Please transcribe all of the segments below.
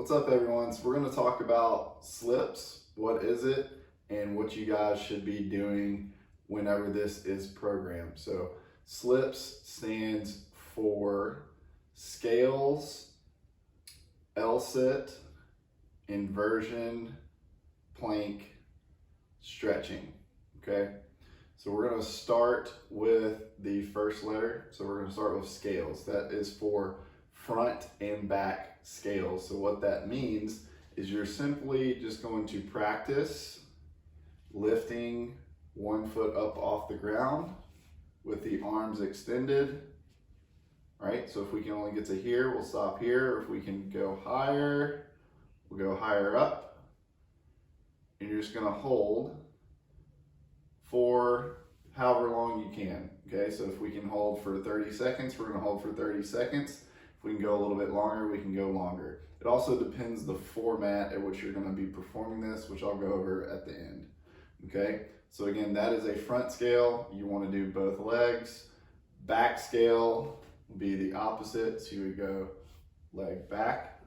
What's up, everyone? So we're going to talk about slips. What is it and what you guys should be doing whenever this is programmed. So slips stands for scales, L-sit, inversion, plank, stretching. Okay, so we're going to start with the first letter. So we're going to start with scales. That is for front and back scales. So what that means is you're simply just going to practice lifting one foot up off the ground with the arms extended. Right? So if we can only get to here, we'll stop here. Or if we can go higher, we'll go higher up. And you're just going to hold for however long you can. Okay, so if we can hold for 30 seconds, we're going to hold for 30 seconds. If we can go a little bit longer, we can go longer. It also depends the format at which you're going to be performing this, which I'll go over at the end. Okay, so again, that is a front scale. You want to do both legs. Back scale will be the opposite. So you would go leg back,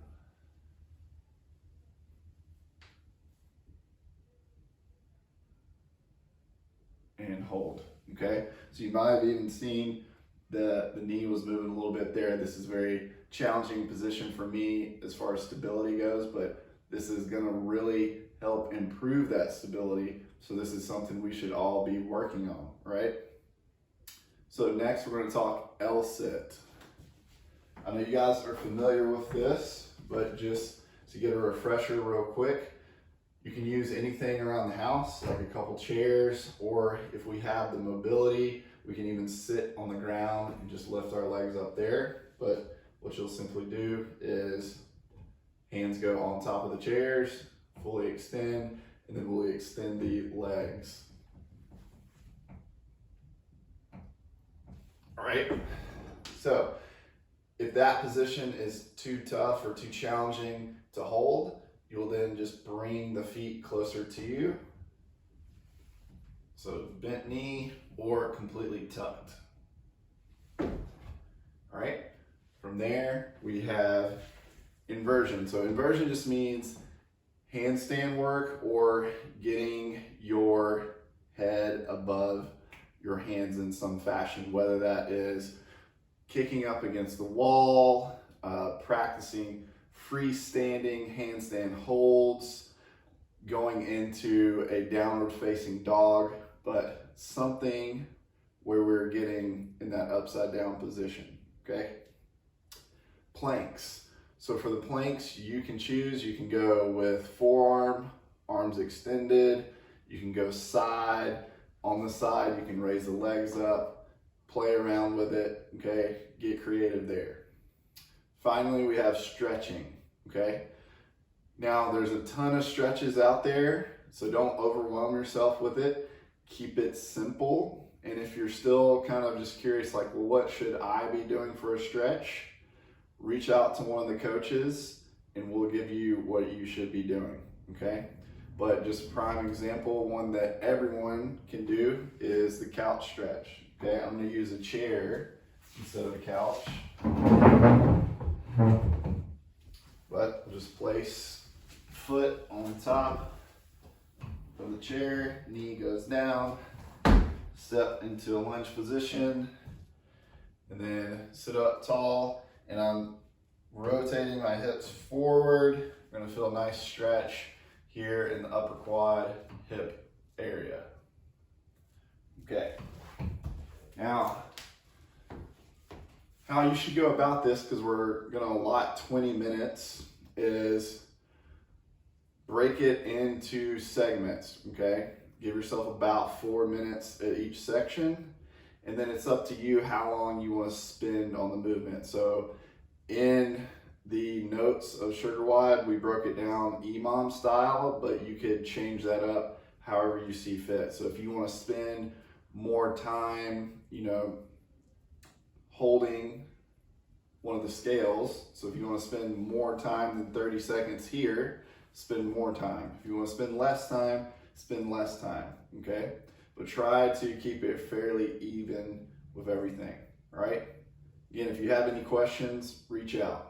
and hold. Okay, so you might have even seen the knee was moving a little bit there. This is a very challenging position for me as far as stability goes, but this is going to really help improve that stability. So this is something we should all be working on, right? So next we're going to talk L-sit. I know you guys are familiar with this, but just to get a refresher real quick, you can use anything around the house, like a couple chairs, or if we have the mobility, we can even sit on the ground and just lift our legs up there. But what you'll simply do is hands go on top of the chairs, fully extend, and then we'll extend the legs. All right, so if that position is too tough or too challenging to hold, you'll then just bring the feet closer to you. So bent knee or completely tucked. All right, from there we have inversion. So inversion just means handstand work or getting your head above your hands in some fashion, whether that is kicking up against the wall, practicing freestanding handstand holds, going into a downward facing dog, but something where we're getting in that upside down position. Okay, planks. So for the planks, you can choose. You can go with forearm, arms extended. You can go side. On the side, you can raise the legs up, play around with it. Okay, get creative there. Finally, we have stretching. Okay, now there's a ton of stretches out there, so don't overwhelm yourself with it. Keep it simple. And if you're still kind of just curious, like, well, what should I be doing for a stretch? Reach out to one of the coaches and we'll give you what you should be doing, okay? But just prime example, one that everyone can do is the couch stretch, okay? I'm gonna use a chair instead of a couch. But I'll just place foot on top of the chair, knee goes down, step into a lunge position, and then sit up tall. And I'm rotating my hips forward. I'm gonna feel a nice stretch here in the upper quad hip area. Okay, now how you should go about this, because we're gonna allot 20 minutes, is break it into segments, okay? Give yourself about 4 minutes at each section. And then it's up to you how long you want to spend on the movement. So in the notes of Sugar Wide, we broke it down EMOM style, but you could change that up however you see fit. So if you want to spend more time, holding one of the scales, so if you want to spend more time than 30 seconds here, spend more time. If you want to spend less time, spend less time, okay? But try to keep it fairly even with everything, all right? Again, if you have any questions, reach out.